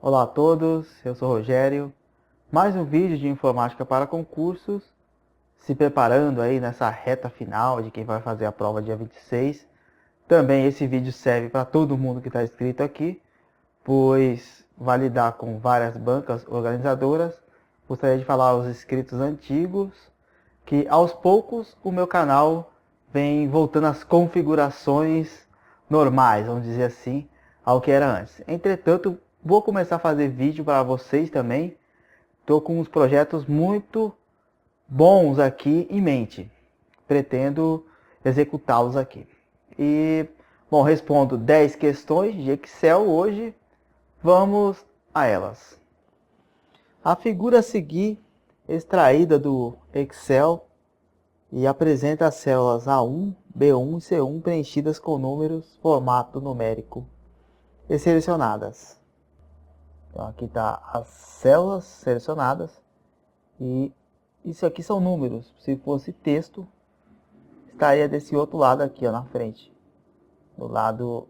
Olá a todos, eu sou Rogério. Mais um vídeo de informática para concursos. Se preparando aí nessa reta final de quem vai fazer a prova dia 26. Também esse vídeo serve para todo mundo que está inscrito aqui, pois vai lidar com várias bancas organizadoras. Gostaria de falar aos inscritos antigos que aos poucos o meu canal vem voltando às configurações normais, vamos dizer assim, ao que era antes. Entretanto, vou começar a fazer vídeo para vocês também. Estou com uns projetos muito bons aqui em mente. Pretendo executá-los aqui. E, bom, respondo 10 questões de Excel hoje. Vamos a elas. A figura a seguir, extraída do Excel, e apresenta as células A1, B1 e C1 preenchidas com números, formato numérico e selecionadas. Então aqui está as células selecionadas e isso aqui são números. Se fosse texto, estaria desse outro lado aqui, ó, na frente, do lado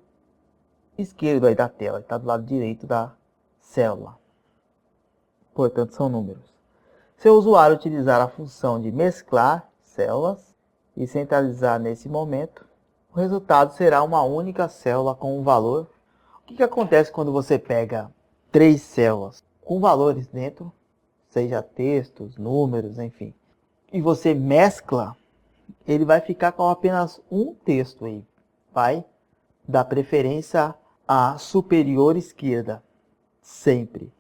esquerdo aí da tela, está do lado direito da célula. Portanto, são números. Se o usuário utilizar a função de mesclar células e centralizar nesse momento, o resultado será uma única célula com um valor. O que acontece quando você pega 3 células com valores dentro, seja textos, números, enfim, e você mescla, ele vai ficar com apenas um texto aí. Vai dar preferência à superior esquerda, sempre.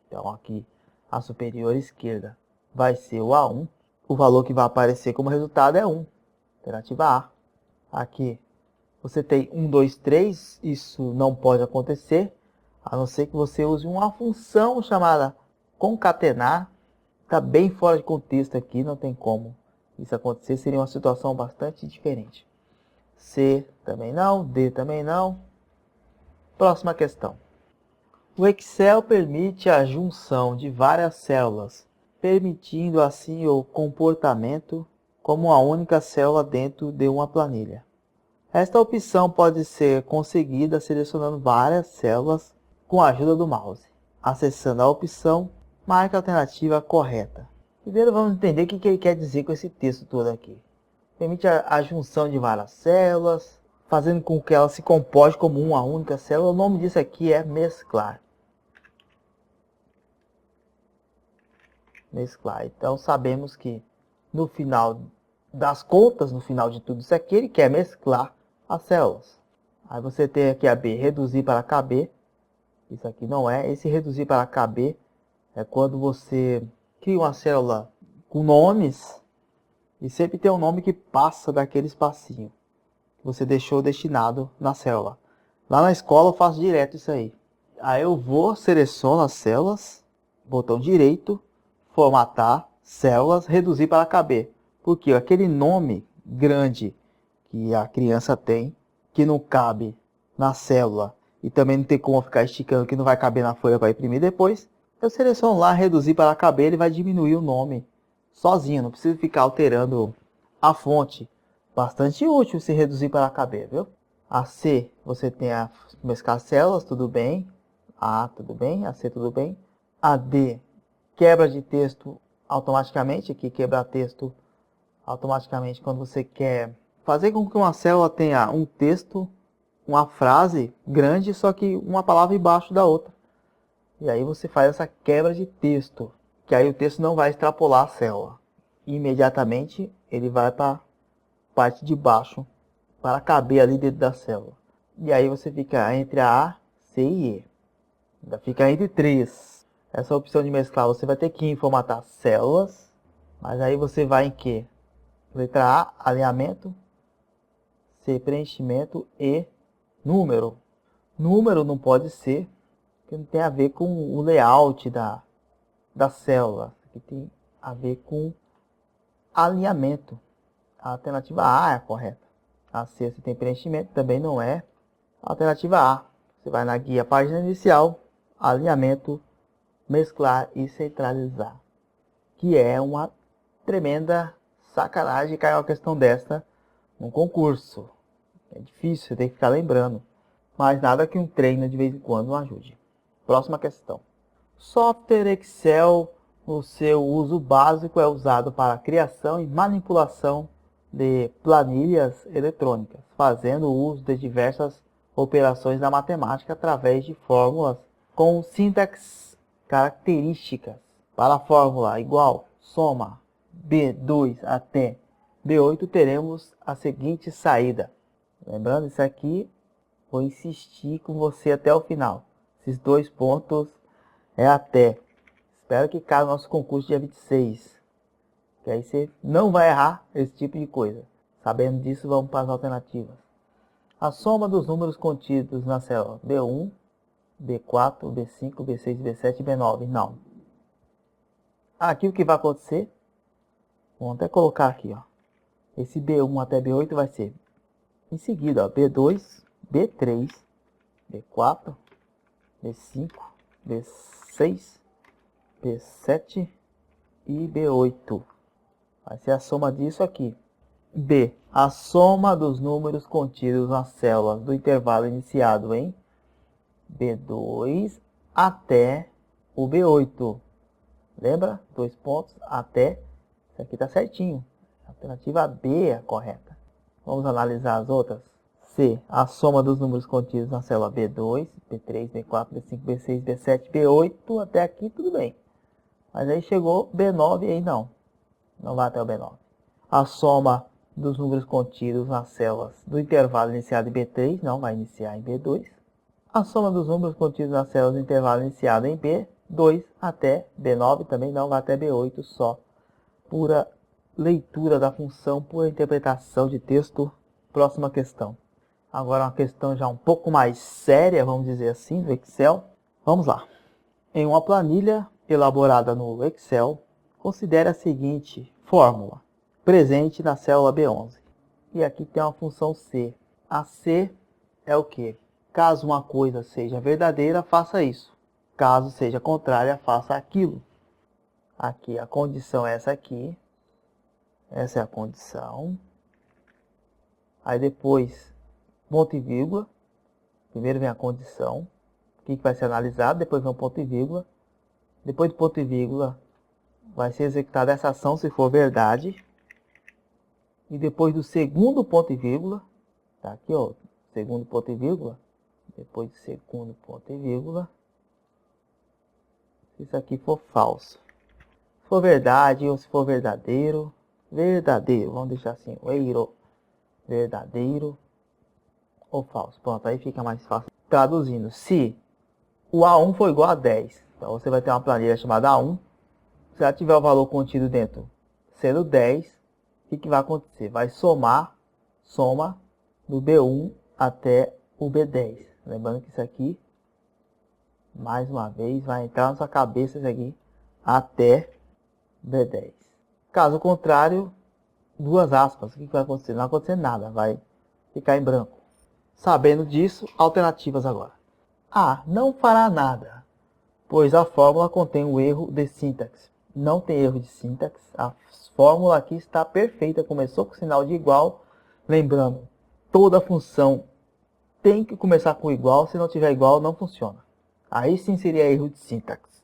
Então aqui a superior esquerda vai ser o A1. O valor que vai aparecer como resultado é 1. Alternativa A. Aqui você tem 1, 2, 3. Isso não pode acontecer, a não ser que você use uma função chamada concatenar. Está bem fora de contexto aqui, não tem como isso acontecer. Seria uma situação bastante diferente. C também não, D também não. Próxima questão. O Excel permite a junção de várias células, permitindo assim o comportamento como uma única célula dentro de uma planilha. Esta opção pode ser conseguida selecionando várias células com a ajuda do mouse. Acessando a opção, marque a alternativa correta. Primeiro vamos entender o que ele quer dizer com esse texto todo aqui. Permite a junção de várias células, fazendo com que ela se comporte como uma única célula. O nome disso aqui é mesclar. Mesclar. Então sabemos que no final das contas, no final de tudo isso aqui, ele quer mesclar as células. Aí você tem aqui a B, reduzir para caber. Isso aqui não é. Esse reduzir para caber é quando você cria uma célula com nomes e sempre tem um nome que passa daquele espacinho que você deixou destinado na célula. Lá na escola eu faço direto isso aí. Aí eu vou, seleciono as células, botão direito, formatar, células, reduzir para caber. Porque aquele nome grande que a criança tem, que não cabe na célula e também não tem como ficar esticando, que não vai caber na folha para imprimir depois, eu seleciono lá, reduzir para caber, ele vai diminuir o nome sozinho, não precisa ficar alterando a fonte. Bastante útil se reduzir para caber, viu? A C, você tem a mesclar células, tudo bem. A A, tudo bem. A C, tudo bem. A D, quebra de texto automaticamente. Aqui, quebrar texto automaticamente quando você quer fazer com que uma célula tenha um texto, uma frase grande, só que uma palavra embaixo da outra. E aí você faz essa quebra de texto, que aí o texto não vai extrapolar a célula. Imediatamente ele vai para a parte de baixo, para caber ali dentro da célula. E aí você fica entre a A, C e E. Ainda fica entre 3. Essa opção de mesclar você vai ter que formatar células, mas aí você vai em que? Letra A, alinhamento. C, preenchimento. E, número. Número não pode ser, porque não tem a ver com o layout da célula. Aqui tem a ver com alinhamento. A alternativa A é a correta. A C, se tem preenchimento, também não é. A alternativa A, você vai na guia página inicial, alinhamento, mesclar e centralizar. Que é uma tremenda sacanagem cair uma questão dessa num concurso. É difícil, você tem que ficar lembrando. Mas nada que um treino de vez em quando não ajude. Próxima questão. Software Excel, no seu uso básico, é usado para a criação e manipulação de planilhas eletrônicas, fazendo uso de diversas operações da matemática através de fórmulas com sintaxe características. Para a fórmula igual soma B2 até B8, teremos a seguinte saída. Lembrando, isso aqui, vou insistir com você até o final. Esses 2 pontos é até. Espero que caia o nosso concurso dia 26. Que aí você não vai errar esse tipo de coisa. Sabendo disso, vamos para as alternativas. A soma dos números contidos na célula B1, B4, B5, B6, B7 e B9. Não. Aqui o que vai acontecer? Vamos até colocar aqui, ó. Esse B1 até B8 vai ser em seguida, ó, B2, B3, B4, B5, B6, B7 e B8. Vai ser a soma disso aqui. B. A soma dos números contidos nas células do intervalo iniciado em B2 até o B8. Lembra? 2 pontos até. Isso aqui está certinho. A alternativa B é a correta. Vamos analisar as outras. C. A soma dos números contidos na célula B2, B3, B4, B5, B6, B7, B8. Até aqui tudo bem. Mas aí chegou B9 e aí não. Não vai até o B9. A soma dos números contidos nas células do intervalo iniciado em B3 não vai iniciar em B2. A soma dos números contidos nas células do intervalo iniciado em B2 até B9 também não vai até B8, só pura leitura da função, pura interpretação de texto. Próxima questão. Agora uma questão já um pouco mais séria, vamos dizer assim, do Excel. Vamos lá. Em uma planilha elaborada no Excel, considere a seguinte fórmula, presente na célula B11. E aqui tem uma função C. A C é o quê? Caso uma coisa seja verdadeira, faça isso. Caso seja contrária, faça aquilo. Aqui a condição é essa aqui. Essa é a condição. Aí depois, ponto e vírgula. Primeiro vem a condição. O que vai ser analisado. Depois vem o ponto e vírgula. Depois do ponto e vírgula, vai ser executada essa ação se for verdade. E depois do segundo ponto e vírgula, tá aqui ó, segundo ponto e vírgula. Depois do segundo ponto e vírgula, se isso aqui for falso. Se for verdade ou se for verdadeiro, verdadeiro, vamos deixar assim, verdadeiro ou falso. Pronto, aí fica mais fácil. Traduzindo, se o A1 for igual a 10, então você vai ter uma planilha chamada A1. Se ela tiver o valor contido dentro sendo 10, o que vai acontecer? Vai somar, soma do B1 até o B10. Lembrando que isso aqui, mais uma vez, vai entrar na sua cabeça isso aqui, até B10. Caso contrário, duas aspas, o que vai acontecer? Não vai acontecer nada, vai ficar em branco. Sabendo disso, alternativas agora. A. Não fará nada, pois a fórmula contém um erro de sintaxe. Não tem erro de sintaxe, a fórmula aqui está perfeita, começou com sinal de igual. Lembrando, toda função tem que começar com igual, se não tiver igual não funciona. Aí sim seria erro de sintaxe.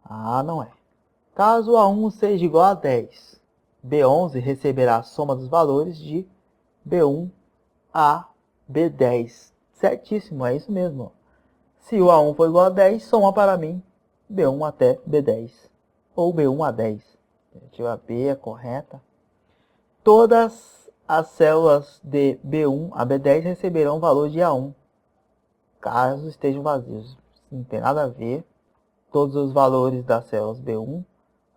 Ah, não é. Caso A1 seja igual a 10, B11 receberá a soma dos valores de B1 a B10. Certíssimo, é isso mesmo. Se o A1 for igual a 10, soma para mim B1 até B10. Ou B1 a 10. A alternativa B é correta. Todas as células de B1 a B10 receberão o valor de A1, caso estejam vazios. Não tem nada a ver. Todos os valores das células B1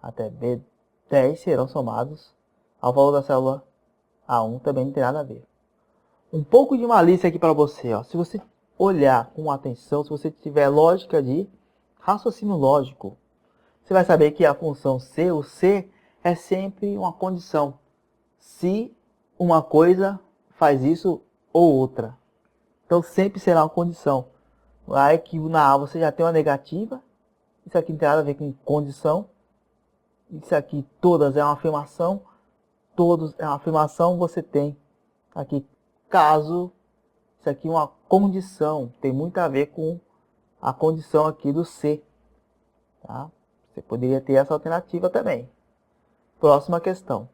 até B10 serão somados ao valor da célula A1, também não tem nada a ver. Um pouco de malícia aqui para você, ó. Se você olhar com atenção, se você tiver lógica de raciocínio lógico, você vai saber que a função C, o C é sempre uma condição. Se uma coisa faz isso ou outra. Então sempre será uma condição. Lá é que na A você já tem uma negativa. Isso aqui não tem nada a ver com condição. Isso aqui todas é uma afirmação. Todos é uma afirmação. Você tem aqui caso. Isso aqui é uma condição. Tem muito a ver com a condição aqui do C. Tá? Você poderia ter essa alternativa também. Próxima questão.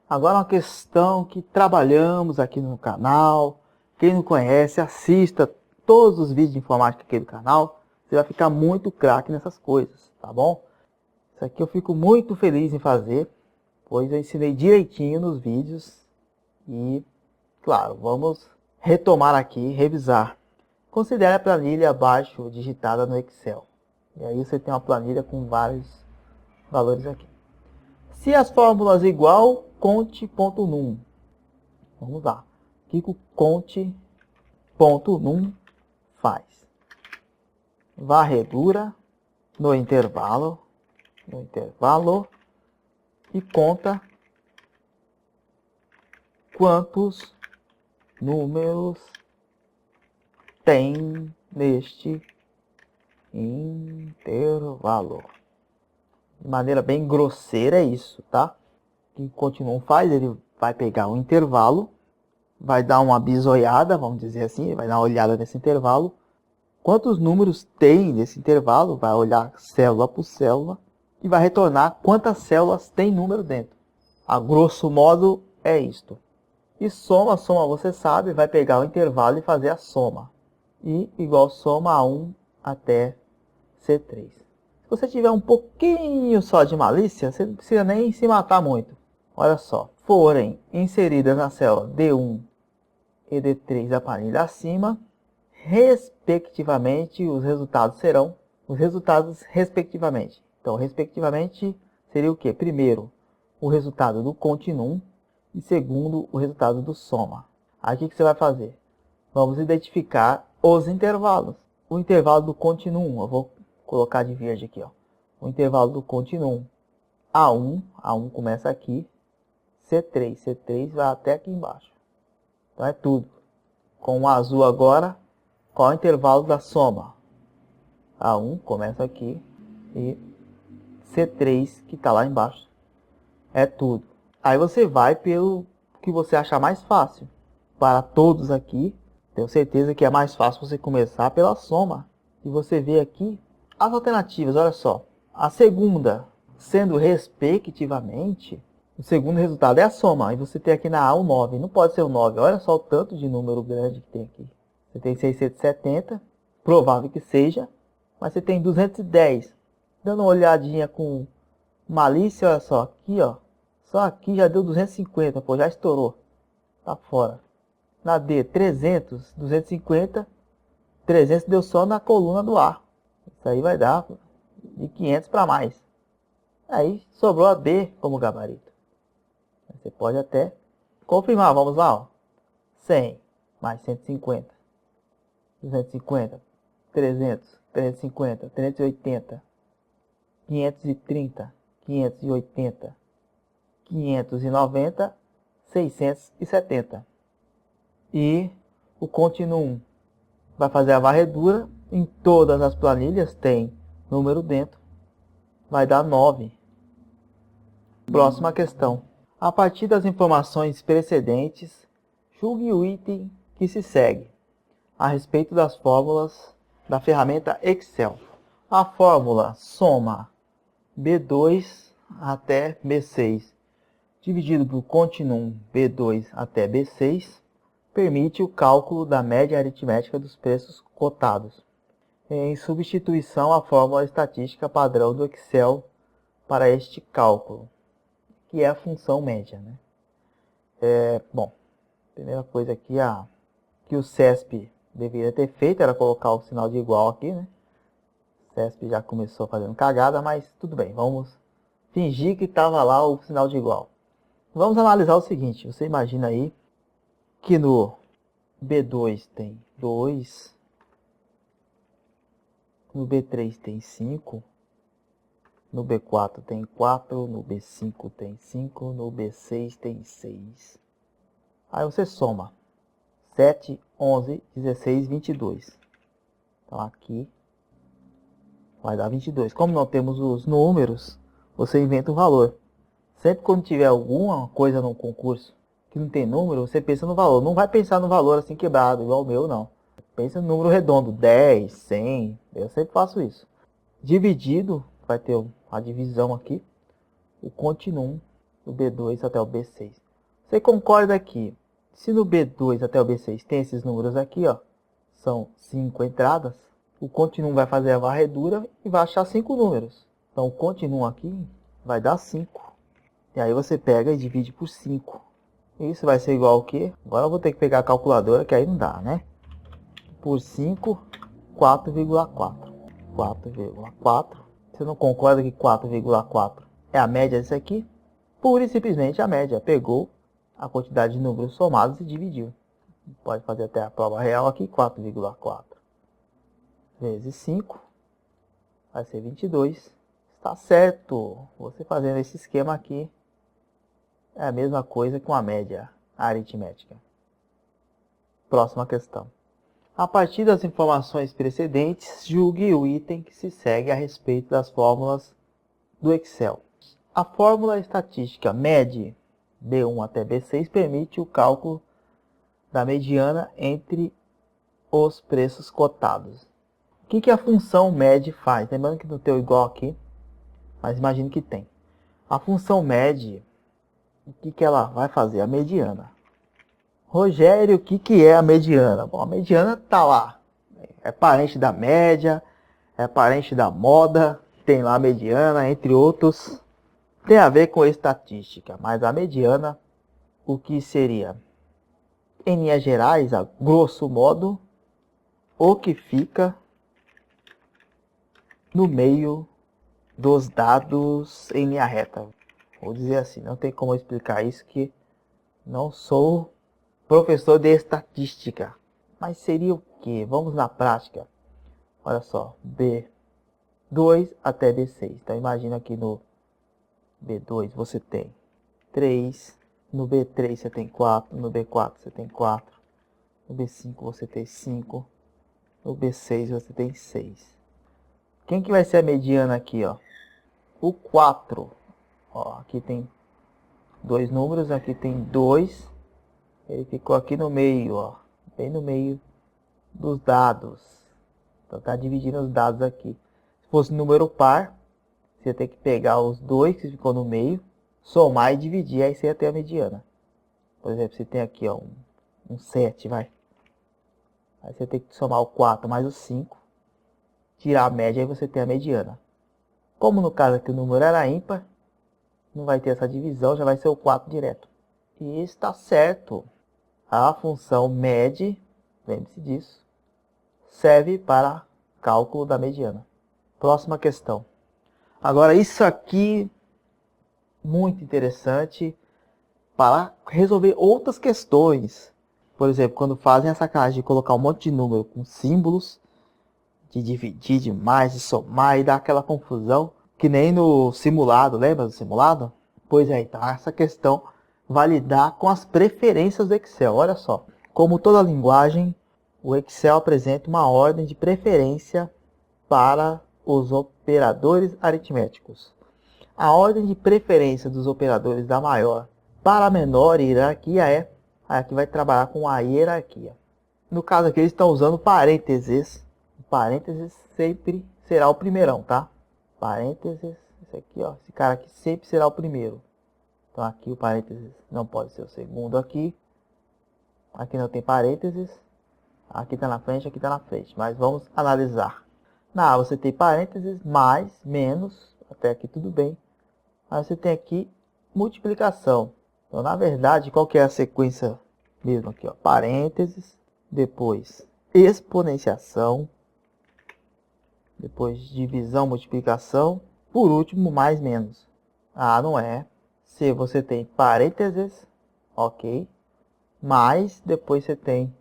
Agora uma questão que trabalhamos aqui no canal. Quem não conhece, assista todos os vídeos de informática aqui do canal. Você vai ficar muito craque nessas coisas, tá bom? Isso aqui eu fico muito feliz em fazer, pois eu ensinei direitinho nos vídeos. E, claro, vamos retomar aqui, revisar. Considere a planilha abaixo digitada no Excel. E aí você tem uma planilha com vários valores aqui. Se as fórmulas igual, conte.num. Vamos lá. O que o conte.num faz? Varredura no intervalo e conta quantos números tem neste intervalo. De maneira bem grosseira é isso, tá? O que o continuum faz? Ele vai pegar um intervalo, vai dar uma bisoiada, vamos dizer assim, vai dar uma olhada nesse intervalo. Quantos números tem nesse intervalo? Vai olhar célula por célula e vai retornar quantas células tem número dentro. A grosso modo é isto. E soma, você sabe, vai pegar o intervalo e fazer a soma. I igual soma a 1 até C3. Se você tiver um pouquinho só de malícia, você não precisa nem se matar muito. Olha só, forem inseridas na célula D1 e D3 da planilha acima, respectivamente, os resultados serão os resultados respectivamente. Então, respectivamente, seria o quê? Primeiro, o resultado do continuum e segundo, o resultado do soma. Aí, o que você vai fazer? Vamos identificar os intervalos. O intervalo do continuum, eu vou colocar de verde aqui, ó. O intervalo do continuum A1 começa aqui, C3 vai até aqui embaixo. Então é tudo. Com o azul agora, qual é o intervalo da soma? A1 começa aqui e C3 que está lá embaixo. É tudo. Aí você vai pelo que você achar mais fácil. Para todos aqui, tenho certeza que é mais fácil você começar pela soma. E você vê aqui as alternativas, olha só. A segunda, sendo respectivamente, o segundo resultado é a soma. E você tem aqui na A o 9. Não pode ser o 9. Olha só o tanto de número grande que tem aqui. Você tem 670, provável que seja. Mas você tem 210. Dando uma olhadinha com malícia, olha só. Aqui, ó. Só aqui já deu 250. Pô, já estourou. Tá fora. Na D, 300, 250. 300 deu só na coluna do A. Isso aí vai dar de 500 para mais. Aí sobrou a B como gabarito. Você pode até confirmar. Vamos lá, ó. 100 mais 150. 250. 300. 350. 380. 530. 580. 590. 670. E o continuum vai fazer a varredura. Em todas as planilhas tem número dentro. Vai dar 9. Próxima questão. A partir das informações precedentes, julgue o item que se segue a respeito das fórmulas da ferramenta Excel. A fórmula soma B2 até B6 dividido por continuum B2 até B6 permite o cálculo da média aritmética dos preços cotados, em substituição à fórmula estatística padrão do Excel para este cálculo, que é a função média, né? Bom, primeira coisa aqui que o CESP deveria ter feito era colocar o sinal de igual aqui, né? O CESP já começou fazendo cagada, mas tudo bem, vamos fingir que estava lá o sinal de igual. Vamos analisar o seguinte, você imagina aí que no B2 tem 2, no B3 tem 5, no B4 tem 4, no B5 tem 5, no B6 tem 6. Aí você soma 7, 11, 16, 22. Então aqui vai dar 22. Como não temos os números, você inventa um valor. Sempre quando tiver alguma coisa no concurso que não tem número, você pensa no valor. Não vai pensar no valor assim quebrado, igual o meu, não. Pensa no número redondo, 10, 100, eu sempre faço isso. Dividido, vai ter a divisão aqui, o continuum do B2 até o B6. Você concorda aqui, se no B2 até o B6 tem esses números aqui, ó, são 5 entradas, o continuum vai fazer a varredura e vai achar 5 números. Então o continuum aqui vai dar 5. E aí você pega e divide por 5. Isso vai ser igual ao quê? Agora eu vou ter que pegar a calculadora, que aí não dá, né? Por 5, 4,4. 4,4. Você não concorda que 4,4 é a média disso aqui? Pura e simplesmente a média. Pegou a quantidade de números somados e dividiu. Pode fazer até a prova real aqui. 4,4 vezes 5 vai ser 22. Está certo. Você fazendo esse esquema aqui é a mesma coisa com a média aritmética. Próxima questão. A partir das informações precedentes, julgue o item que se segue a respeito das fórmulas do Excel. A fórmula estatística MED B1 até B6 permite o cálculo da mediana entre os preços cotados. O que a função MED faz? Lembrando que não tem o igual aqui, mas imagine que tem. A função MED, o que ela vai fazer? A mediana. Rogério, o que é a mediana? Bom, a mediana está lá. É parente da média, é parente da moda, tem lá a mediana, entre outros. Tem a ver com estatística, mas a mediana, o que seria? Em linhas gerais, a grosso modo, o que fica no meio dos dados em linha reta. Vou dizer assim, não tem como explicar isso, que não sou professor de estatística. Mas seria o que? Vamos na prática. Olha só, B2 até B6. Então imagina que no B2 você tem 3, no B3 você tem 4, no B4 você tem 4, no B5 você tem 5, no B6 você tem 6. Quem que vai ser a mediana aqui, ó? O 4. Ó, aqui tem dois números, aqui tem 2. Ele ficou aqui no meio, ó, bem no meio dos dados. Então tá dividindo os dados aqui. Se fosse número par, você tem que pegar os dois que ficou no meio, somar e dividir, aí você ia ter a mediana. Por exemplo, você tem aqui, ó, um 7, vai. Aí você tem que somar o 4 mais o 5, tirar a média, aí você tem a mediana. Como no caso aqui o número era ímpar, não vai ter essa divisão, já vai ser o 4 direto. E está certo. A função MED, lembre-se disso, serve para cálculo da mediana. Próxima questão. Agora isso aqui, muito interessante para resolver outras questões. Por exemplo, quando fazem essa sacanagem de colocar um monte de número com símbolos, de dividir demais, de somar e dar aquela confusão, que nem no simulado, lembra do simulado? Pois é, então essa questão vai lidar com as preferências do Excel. Olha só, como toda linguagem, o Excel apresenta uma ordem de preferência para os operadores aritméticos. A ordem de preferência dos operadores da maior para a menor hierarquia é a que vai trabalhar com a hierarquia. No caso aqui eles estão usando parênteses. O parênteses sempre será o primeirão, tá? Parênteses, esse aqui, ó, esse cara aqui sempre será o primeiro. Então aqui o parênteses não pode ser o segundo aqui. Aqui não tem parênteses. Aqui está na frente, aqui está na frente. Mas vamos analisar. Na A você tem parênteses, mais, menos. Até aqui tudo bem. Mas você tem aqui multiplicação. Então na verdade, qual que é a sequência mesmo aqui? Ó? Parênteses, depois exponenciação, depois divisão, multiplicação. Por último, mais, menos. A não é. Se você tem parênteses, ok, mas depois você tem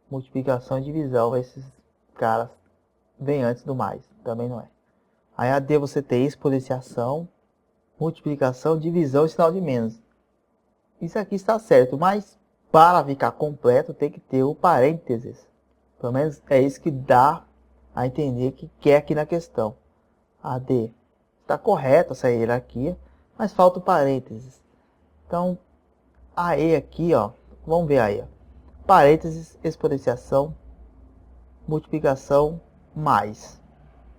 multiplicação e divisão, esses caras vêm antes do mais, também não é. Aí a D você tem exponenciação, multiplicação, divisão e sinal de menos. Isso aqui está certo, mas para ficar completo tem que ter o parênteses. Pelo menos é isso que dá a entender que quer aqui na questão. A D está correta essa hierarquia, mas falta o parênteses. Então, a E aqui, ó, vamos ver aí, ó. Parênteses, exponenciação, multiplicação mais.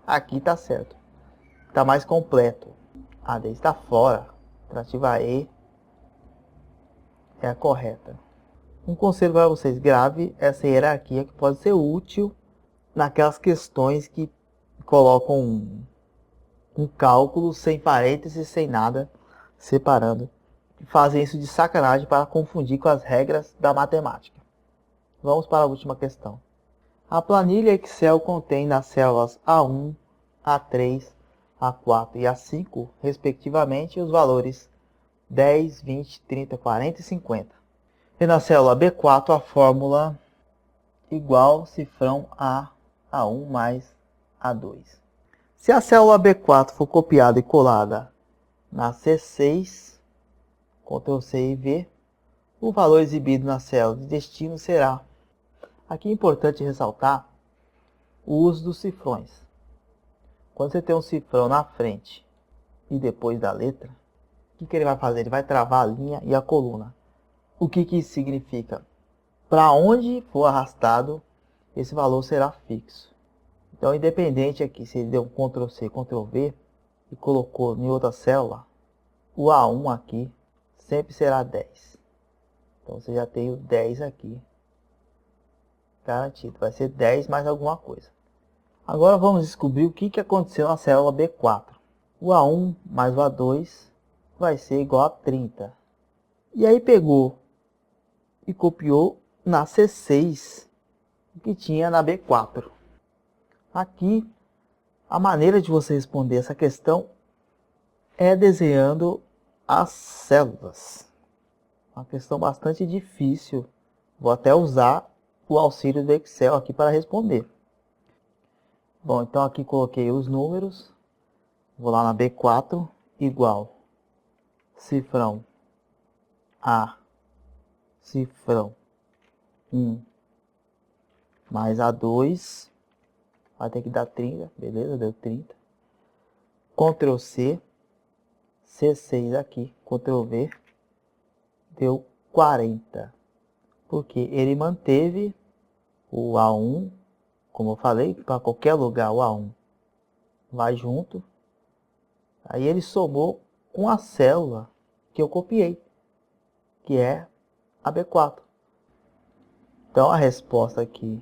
Aqui tá certo. Tá mais completo. A D está fora. Alternativa E é a correta. Um conselho para vocês: grave essa hierarquia que pode ser útil naquelas questões que colocam um cálculo sem parênteses, sem nada, separando. Fazem isso de sacanagem para confundir com as regras da matemática. Vamos para a última questão. A planilha Excel contém nas células A1, A3, A4 e A5, respectivamente, os valores 10, 20, 30, 40 e 50. E na célula B4 a fórmula igual cifrão A1 mais A2. Se a célula B4 for copiada e colada na C6, Ctrl C e V, o valor exibido na célula de destino será. Aqui é importante ressaltar o uso dos cifrões. Quando você tem um cifrão na frente e depois da letra, o que ele vai fazer? Ele vai travar a linha e a coluna. O que isso significa? Para onde for arrastado, esse valor será fixo. Então, independente aqui, se ele deu um Ctrl C, Ctrl V e colocou em outra célula, o A1 aqui sempre será 10. Então, você já tem o 10 aqui garantido. Vai ser 10 mais alguma coisa. Agora vamos descobrir o que aconteceu na célula B4. O A1 mais o A2 vai ser igual a 30. E aí pegou e copiou na C6 o que tinha na B4. Aqui, a maneira de você responder essa questão é desenhando as células. Uma questão bastante difícil. Vou até usar o auxílio do Excel aqui para responder. Bom, então aqui coloquei os números. Vou lá na B4, igual cifrão A, cifrão 1 mais A2, vai ter que dar 30, beleza, deu 30. Ctrl C, C6 aqui, Ctrl V, deu 40. Porque ele manteve o A1, como eu falei, para qualquer lugar o A1 vai junto. Aí ele somou com a célula que eu copiei, que é a B4. Então a resposta aqui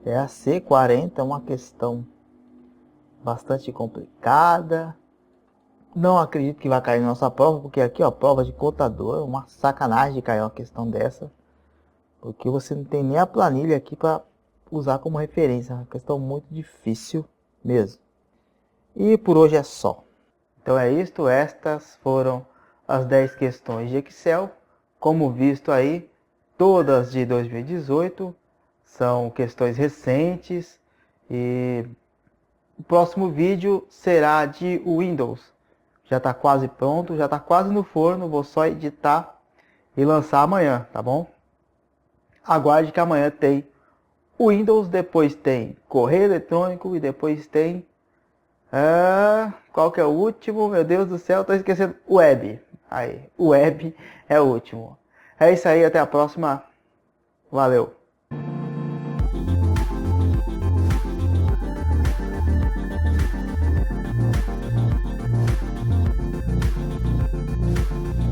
é a C40, é uma questão bastante complicada. Não acredito que vai cair na nossa prova, porque aqui, ó, prova de contador, é uma sacanagem de cair uma questão dessa. Porque você não tem nem a planilha aqui para usar como referência. É uma questão muito difícil mesmo. E por hoje é só. Então é isto, estas foram as 10 questões de Excel. Como visto aí, todas de 2018, são questões recentes. E o próximo vídeo será de Windows. Já está quase pronto, já está quase no forno, vou só editar e lançar amanhã, tá bom? Aguarde que amanhã tem Windows, depois tem correio eletrônico e depois tem... qual que é o último? Meu Deus do céu, estou esquecendo. Web. Aí, web é o último. É isso aí, até a próxima. Valeu.